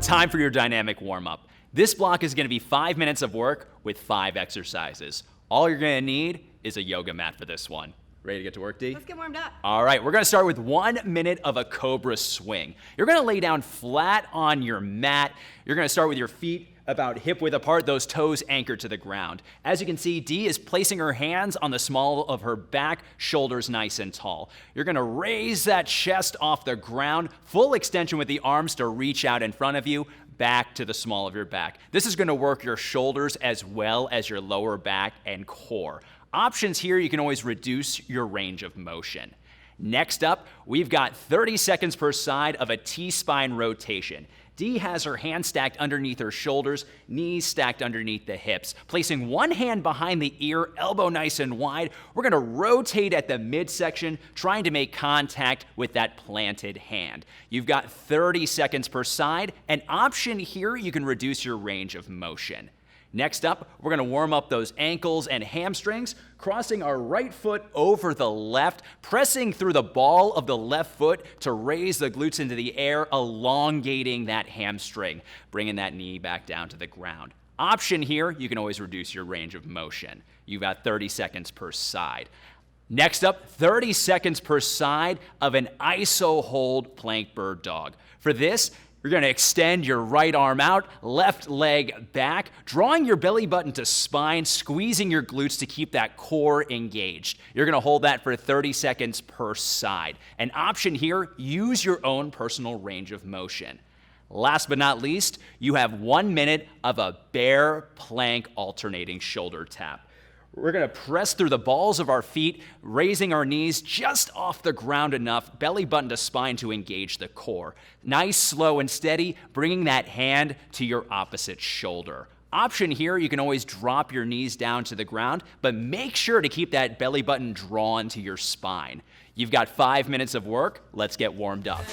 time for your dynamic warm-up. This block is going to be 5 minutes of work with 5 exercises. All you're going to need is a yoga mat for this one. Ready to get to work, D? Let's get warmed up. All right, we're going to start with 1 minute of a cobra swing. You're going to lay down flat on your mat. You're going to start with your feet about hip width apart, those toes anchored to the ground. As you can see, Dee is placing her hands on the small of her back, shoulders nice and tall. You're going to raise that chest off the ground, full extension with the arms to reach out in front of you, back to the small of your back. This is going to work your shoulders as well as your lower back and core. Options here, you can always reduce your range of motion. Next up, we've got 30 seconds per side of a T-spine rotation. Dee has her hands stacked underneath her shoulders, knees stacked underneath the hips. Placing one hand behind the ear, elbow nice and wide, we're going to rotate at the midsection, trying to make contact with that planted hand. You've got 30 seconds per side. An option here, you can reduce your range of motion. Next up, we're going to warm up those ankles and hamstrings, crossing our right foot over the left, pressing through the ball of the left foot to raise the glutes into the air, elongating that hamstring, bringing that knee back down to the ground. Option here, you can always reduce your range of motion. You've got 30 seconds per side. Next up, 30 seconds per side of an iso hold plank bird dog. For this, you're going to extend your right arm out, left leg back, drawing your belly button to spine, squeezing your glutes to keep that core engaged. You're going to hold that for 30 seconds per side. An option here, use your own personal range of motion. Last but not least, you have 1 minute of a bear plank alternating shoulder tap. We're going to press through the balls of our feet, raising our knees just off the ground enough, belly button to spine to engage the core. Nice, slow, and steady, bringing that hand to your opposite shoulder. Option here, you can always drop your knees down to the ground, but make sure to keep that belly button drawn to your spine. You've got 5 minutes of work. Let's get warmed up.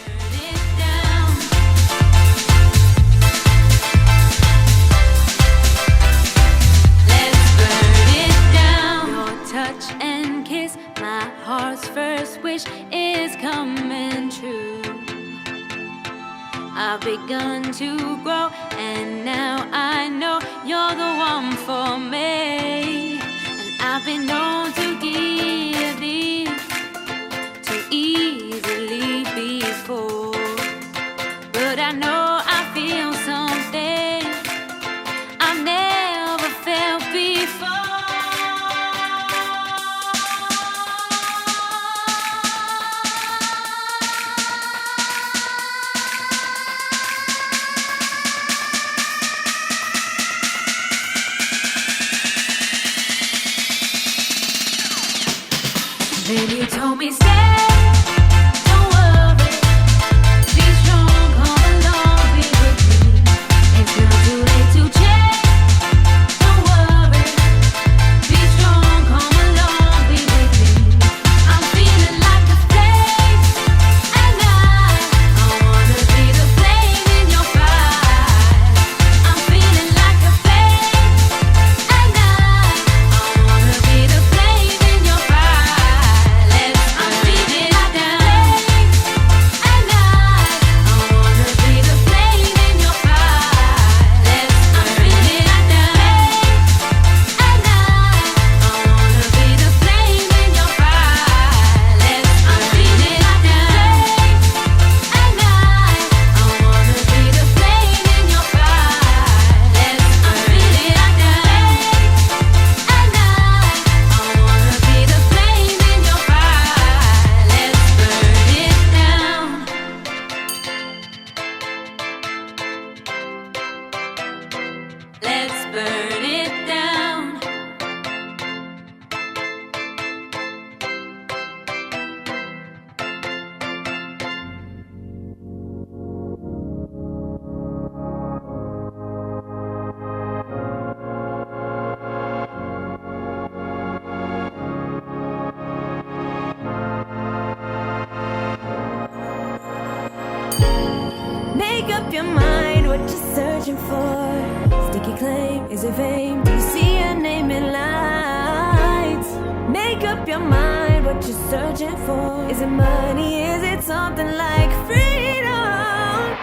Touch and kiss, my heart's first wish is coming true. I've begun to grow, and now I know you're the one for me. And I've been known to give in too easily before, but I know I feel something I've never felt before. Then you told me stay, don't worry, be strong, come along, be with me. It's not too late to change, don't worry, be strong, come along, be with me. I'm feeling like a flame, and I wanna be the flame in your fire. I'm feeling like a flame, and I wanna be the flame in your fire. Let's burn it down. Make up your mind what you're searching for. Sticky claim, is it fame? Do you see your name in lights? Make up your mind what you're searching for. Is it money? Is it something like freedom?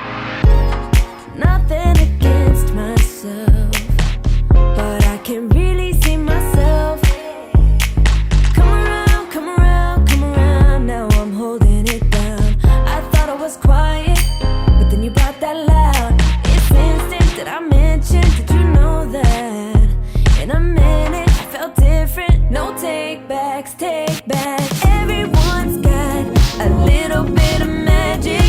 Nothing nothing against myself, but I can really see myself. Come around, come around, come around. Now I'm holding it down. I thought I was quiet, but then you brought that loud. It's instant that I mentioned. Did you know that? In a minute, I felt different. No take backs, take back. Everyone's got a little bit of magic.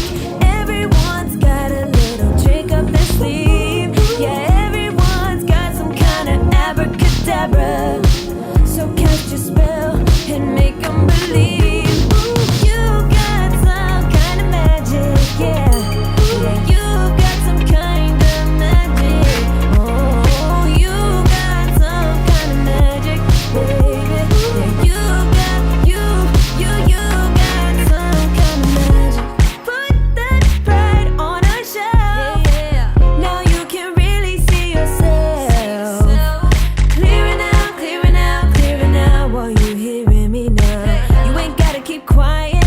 Everyone's got a little trick up their sleeve. Yeah, everyone's got some kind of abracadabra. So cast your spell and make them believe. Ooh, you got some kind of magic, yeah. Yeah, you got some kind of magic. Oh, you got some kind of magic, baby. Yeah, you got some kind of magic. Put that pride on a shelf. Yeah. Now you can really see yourself. Clearing out, clearing out, clearing out while you hearing me now. You ain't gotta keep quiet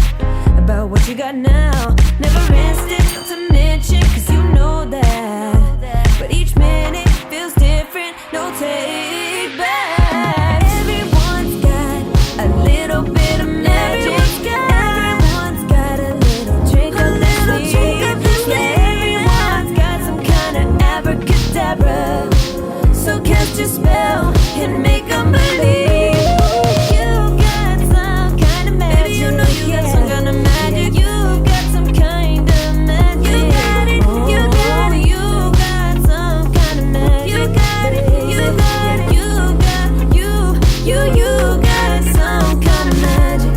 about what you got now. Never instant, not to mention, cause you know that. But each minute feels different, no take back. Everyone's got a little bit of magic. Everyone's got a little trick up their sleeve. Yeah, everyone's got some kind of abracadabra. So cast your spell and make them believe. You got some kind of magic. Baby, you know you got some kind of magic. You got some kind of magic. You got it, you got it. You got some kind of magic. You got it, you got it. You got some kind of magic.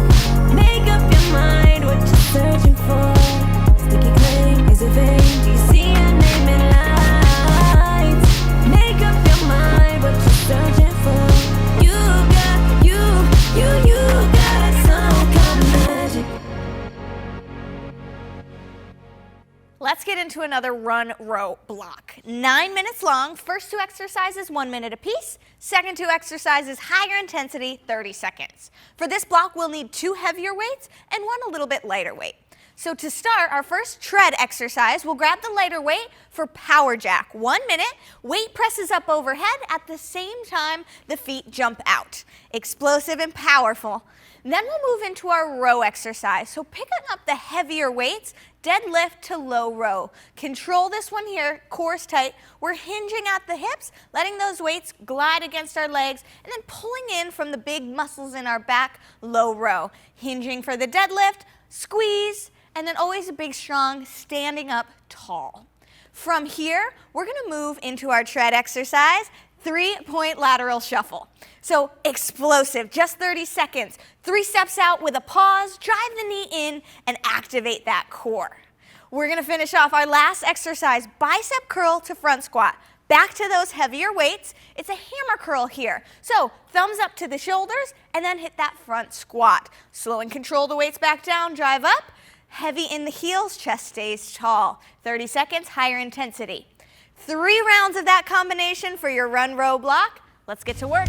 Make up your mind what you're searching for. Sticky claim is a vein. Do you see your name in lights? Make up your mind what you're searching for. You got some kind of magic. Let's get into another run row block. 9 minutes long. First 2 exercises, 1 minute apiece. Second 2 exercises, higher intensity, 30 seconds. For this block, we'll need 2 heavier weights and 1 a little bit lighter weight. So to start our first tread exercise, we'll grab the lighter weight for power jack. 1 minute, weight presses up overhead at the same time the feet jump out. Explosive and powerful. Then we'll move into our row exercise. So picking up the heavier weights, deadlift to low row. Control this one here, core's tight. We're hinging at the hips, letting those weights glide against our legs, and then pulling in from the big muscles in our back, low row. Hinging for the deadlift, squeeze, and then always a big strong standing up tall. From here, we're gonna move into our tread exercise, 3-point lateral shuffle. So explosive, just 30 seconds. 3 steps out with a pause, drive the knee in, and activate that core. We're gonna finish off our last exercise, bicep curl to front squat. Back to those heavier weights. It's a hammer curl here. So thumbs up to the shoulders, and then hit that front squat. Slow and control the weights back down, drive up. Heavy in the heels, chest stays tall. 30 seconds, higher intensity. 3 rounds of that combination for your run row block. Let's get to work.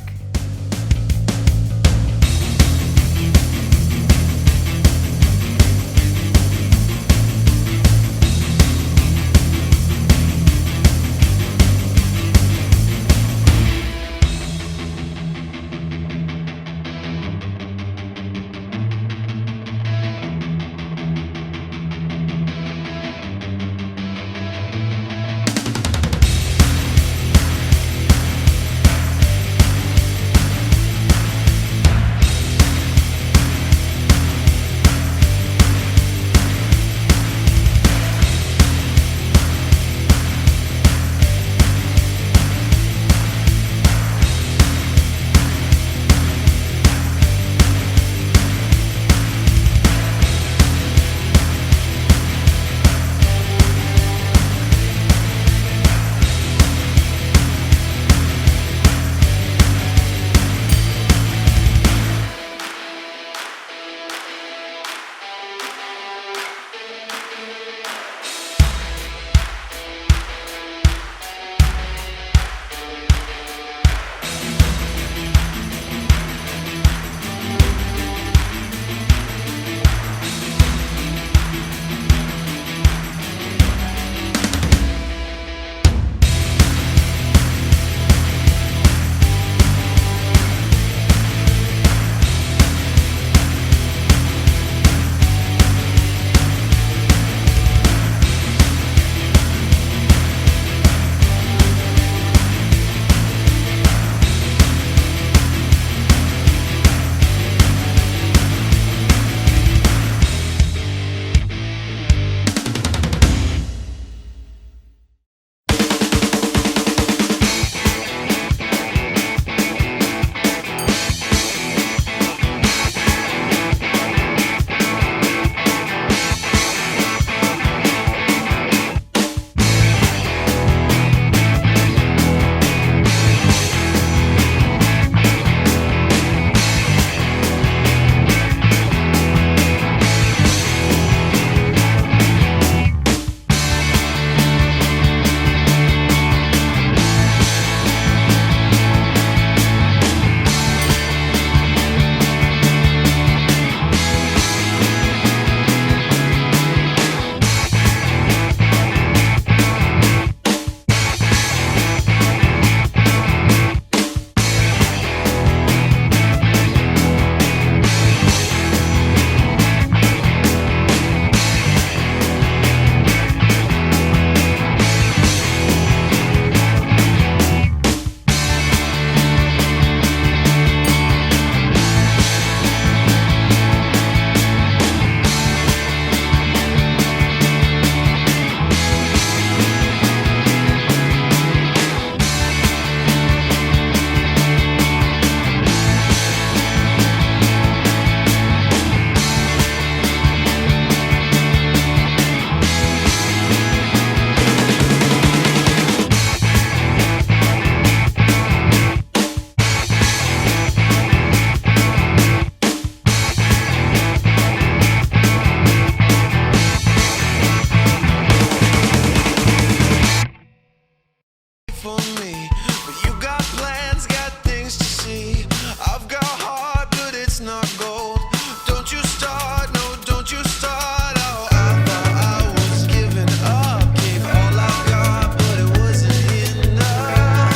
But you got plans, got things to see. I've got heart, but it's not gold. Don't you start, no, don't you start. Oh, I thought I was giving up, gave all I got, but it wasn't enough.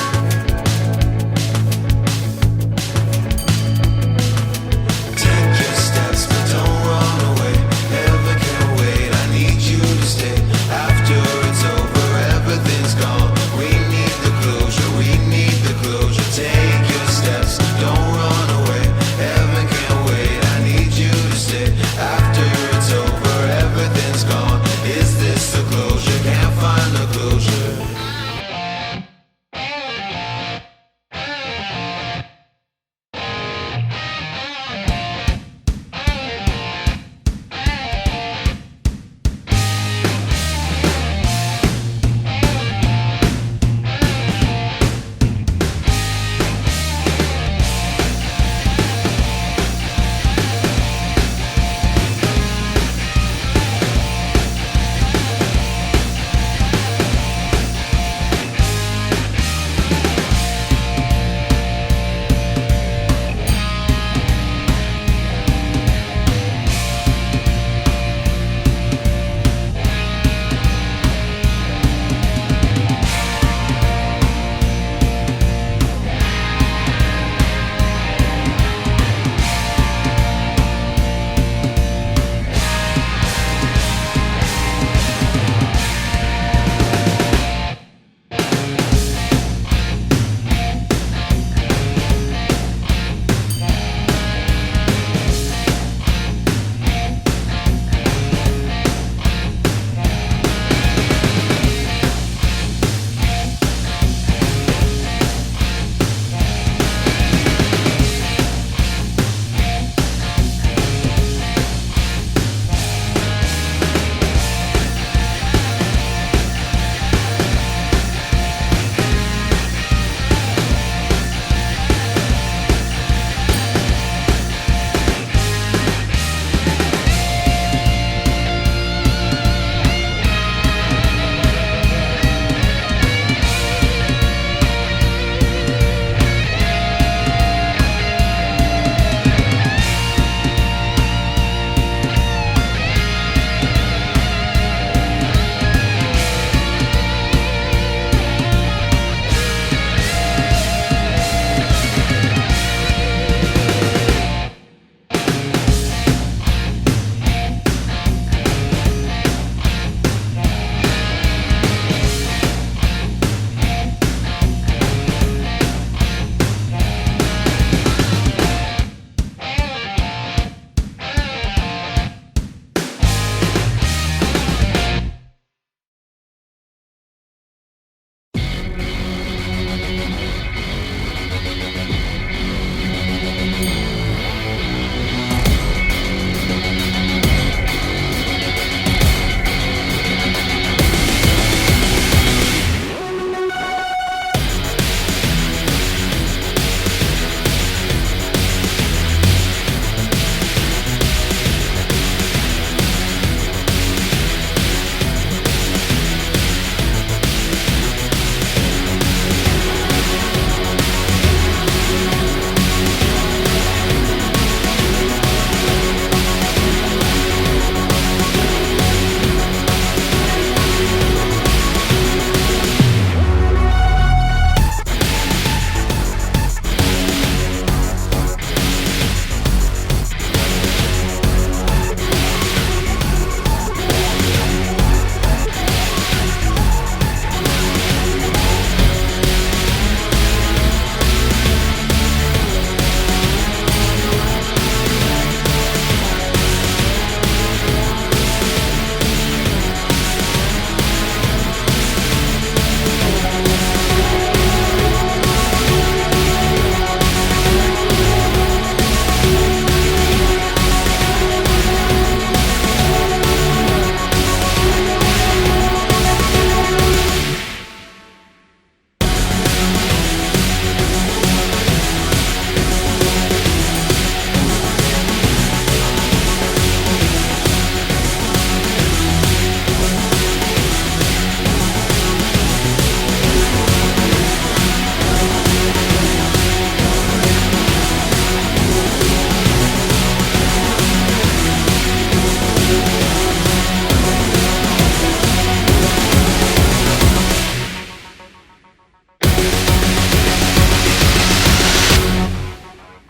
Take your steps, but don't run away. Never can wait, I need you to stay. After it's over, everything's gone. We need the closure, we need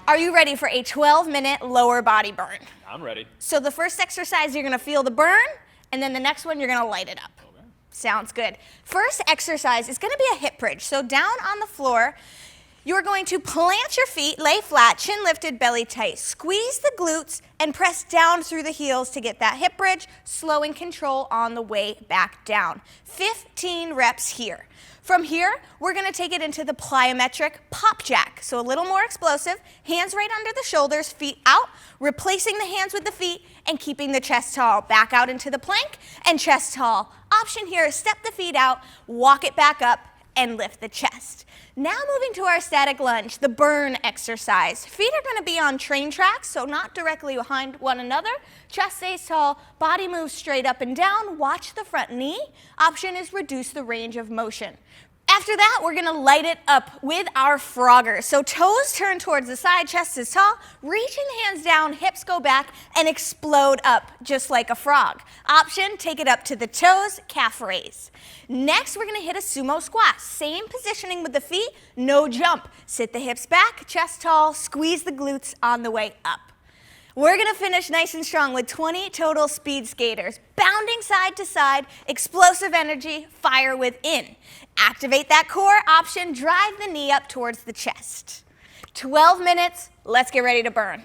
Are you ready for a 12-minute lower body burn? I'm ready. So the first exercise, you're gonna feel the burn, and then the next one, you're gonna light it up. Okay. Sounds good. First exercise is gonna be a hip bridge. So down on the floor, you're going to plant your feet, lay flat, chin lifted, belly tight. Squeeze the glutes and press down through the heels to get that hip bridge, slow and control on the way back down. 15 reps here. From here, we're gonna take it into the plyometric pop jack. So a little more explosive, hands right under the shoulders, feet out, replacing the hands with the feet and keeping the chest tall. Back out into the plank and chest tall. Option here is step the feet out, walk it back up, and lift the chest. Now moving to our static lunge, the burn exercise. Feet are gonna be on train tracks, so not directly behind one another. Chest stays tall, body moves straight up and down. Watch the front knee. Option is reduce the range of motion. After that, we're gonna light it up with our frogger. So toes turn towards the side, chest is tall, reaching hands down, hips go back, and explode up, just like a frog. Option, take it up to the toes, calf raise. Next, we're gonna hit a sumo squat. Same positioning with the feet, no jump. Sit the hips back, chest tall, squeeze the glutes on the way up. We're gonna finish nice and strong with 20 total speed skaters, bounding side to side, explosive energy, fire within. Activate that core. Option, drive the knee up towards the chest. 12 minutes, let's get ready to burn.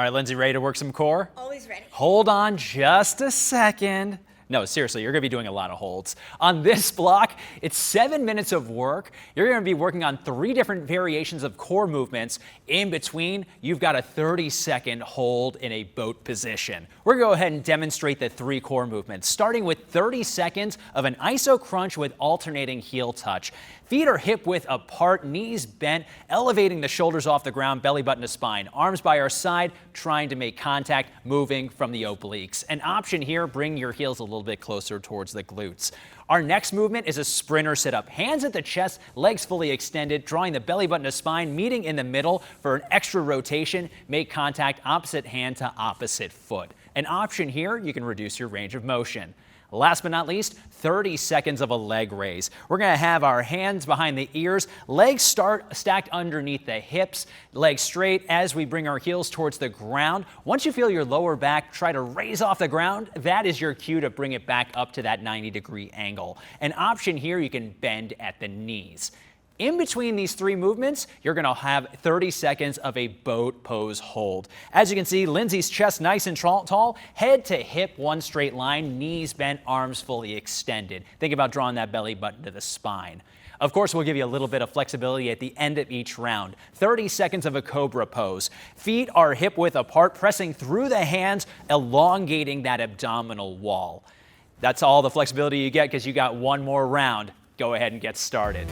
right, Lindsay, ready to work some core? Always ready. Hold on just a second. No, seriously, you're going to be doing a lot of holds. On this block, it's 7 minutes of work. You're going to be working on 3 different variations of core movements. In between, you've got a 30-second hold in a boat position. We're going to go ahead and demonstrate the 3 core movements, starting with 30 seconds of an iso crunch with alternating heel touch. Feet are hip width apart, knees bent, elevating the shoulders off the ground, belly button to spine. Arms by our side, trying to make contact, moving from the obliques. An option here, bring your heels a little bit closer towards the glutes. Our next movement is a sprinter sit-up. Hands at the chest, legs fully extended, drawing the belly button to spine, meeting in the middle for an extra rotation. Make contact opposite hand to opposite foot. An option here, you can reduce your range of motion. Last but not least, 30 seconds of a leg raise. We're going to have our hands behind the ears, legs stacked underneath the hips, legs straight as we bring our heels towards the ground. Once you feel your lower back try to raise off the ground, that is your cue to bring it back up to that 90-degree angle. An option here, you can bend at the knees. In between these 3 movements, you're going to have 30 seconds of a boat pose hold. As you can see, Lindsay's chest nice and tall, head to hip, one straight line, knees bent, arms fully extended. Think about drawing that belly button to the spine. Of course, we'll give you a little bit of flexibility at the end of each round. 30 seconds of a cobra pose. Feet are hip width apart, pressing through the hands, elongating that abdominal wall. That's all the flexibility you get because you got one more round. Go ahead and get started.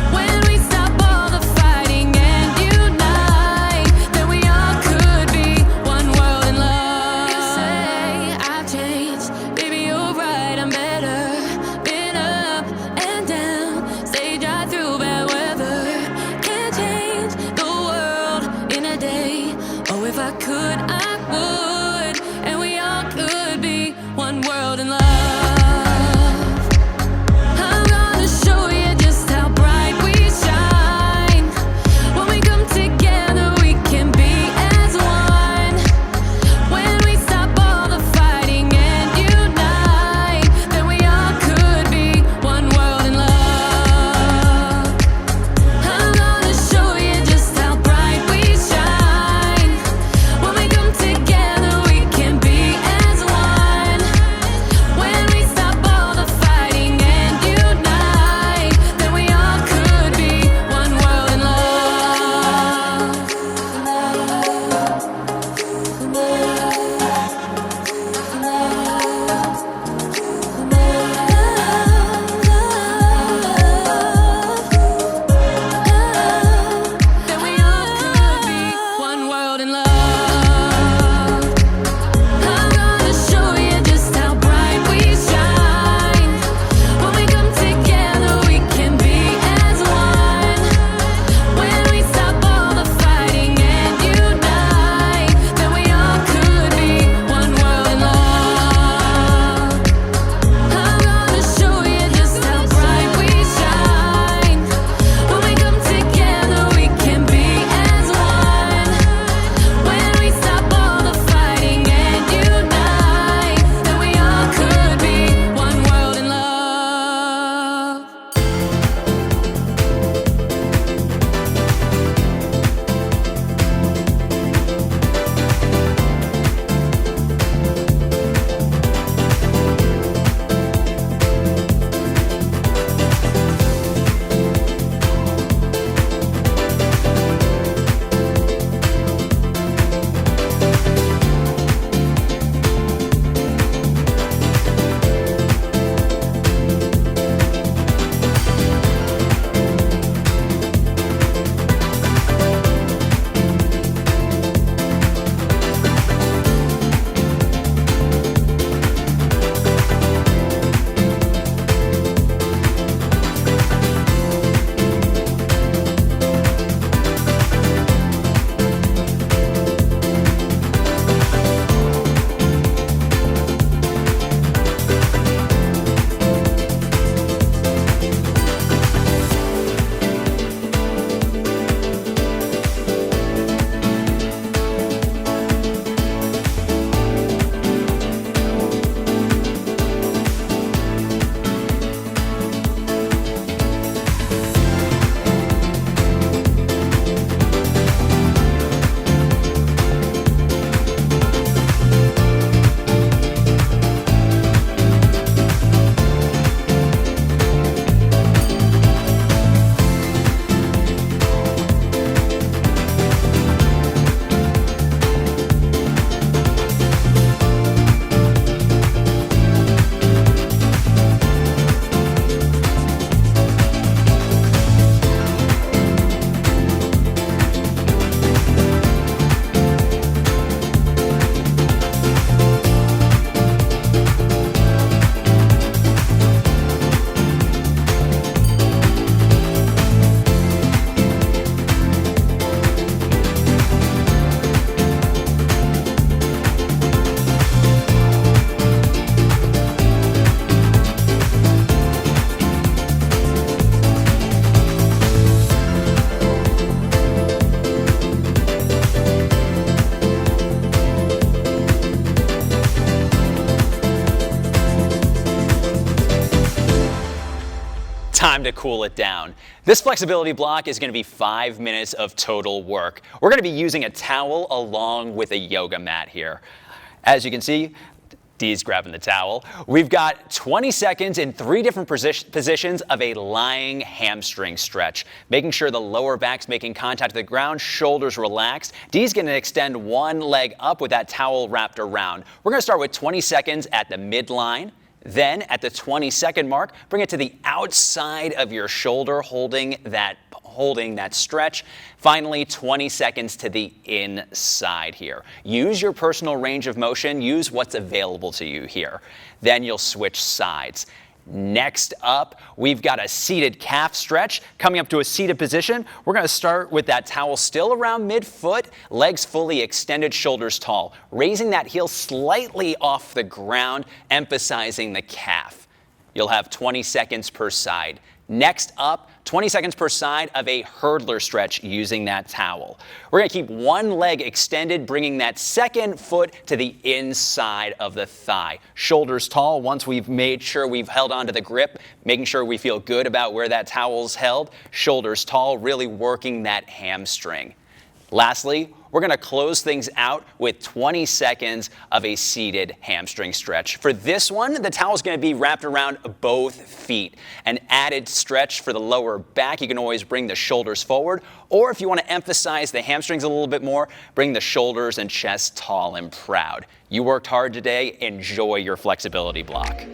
When to cool it down. This flexibility block is going to be 5 minutes of total work. We're going to be using a towel along with a yoga mat here. As you can see, Dee's grabbing the towel. We've got 20 seconds in 3 different positions of a lying hamstring stretch, making sure the lower back's making contact with the ground, shoulders relaxed. Dee's going to extend one leg up with that towel wrapped around. We're going to start with 20 seconds at the midline. Then at the 20-second mark, bring it to the outside of your shoulder, holding that stretch. Finally, 20 seconds to the inside here. Use your personal range of motion. Use what's available to you here. Then you'll switch sides. Next up, we've got a seated calf stretch. Coming up to a seated position, we're going to start with that towel still around midfoot, legs fully extended, shoulders tall, raising that heel slightly off the ground, emphasizing the calf. You'll have 20 seconds per side. Next up, 20 seconds per side of a hurdler stretch using that towel. We're going to keep one leg extended, bringing that second foot to the inside of the thigh. Shoulders tall. Once we've made sure we've held onto the grip, making sure we feel good about where that towel's held. Shoulders tall, really working that hamstring. Lastly, we're going to close things out with 20 seconds of a seated hamstring stretch. For this one, the towel is going to be wrapped around both feet. An added stretch for the lower back. You can always bring the shoulders forward, or if you want to emphasize the hamstrings a little bit more, bring the shoulders and chest tall and proud. You worked hard today. Enjoy your flexibility block.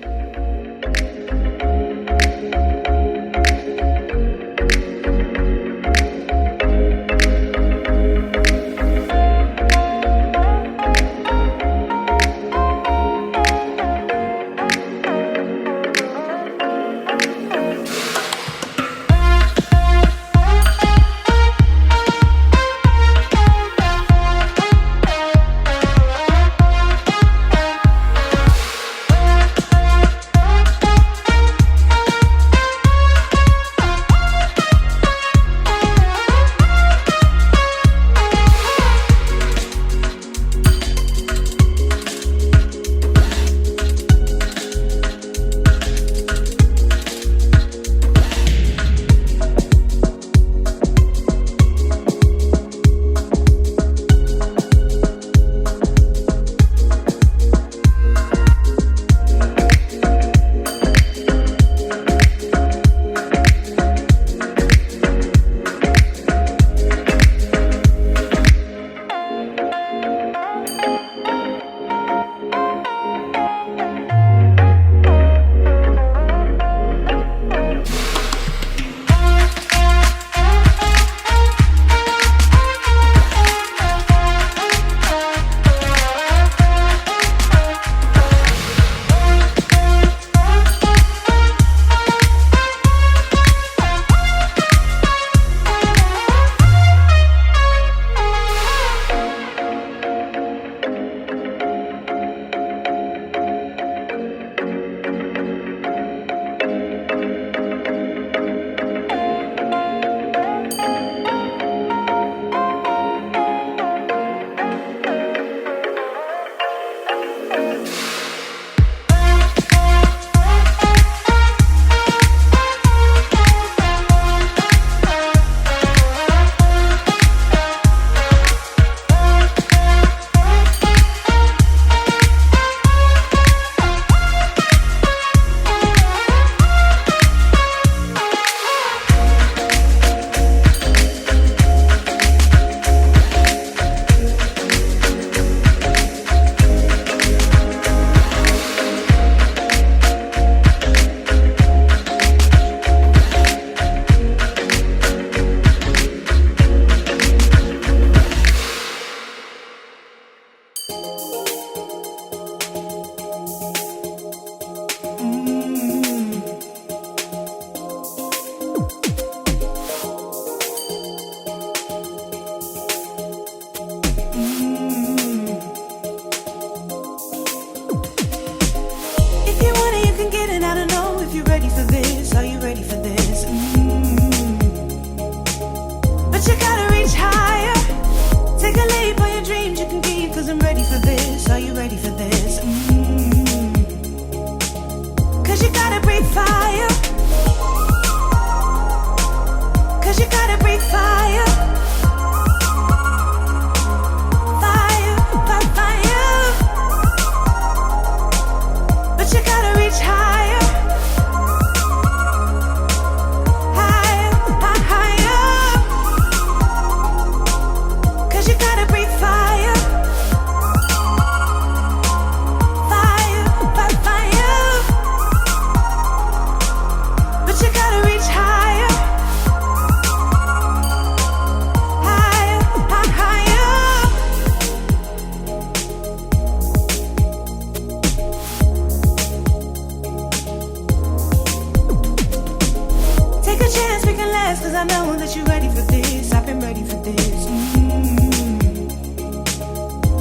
dance, cause I know that you're ready for this. I've been ready for this.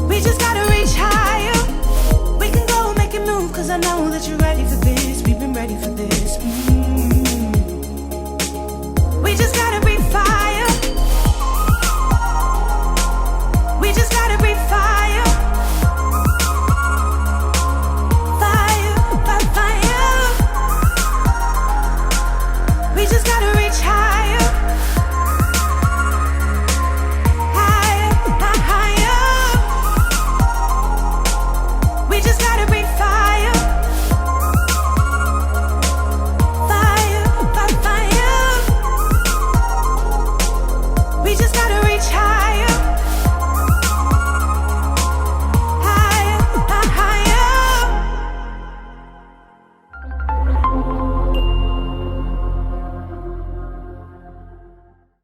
We just gotta reach higher. We can go make it move, cause I know that you're ready for this. We've been ready for this. We just gotta breathe.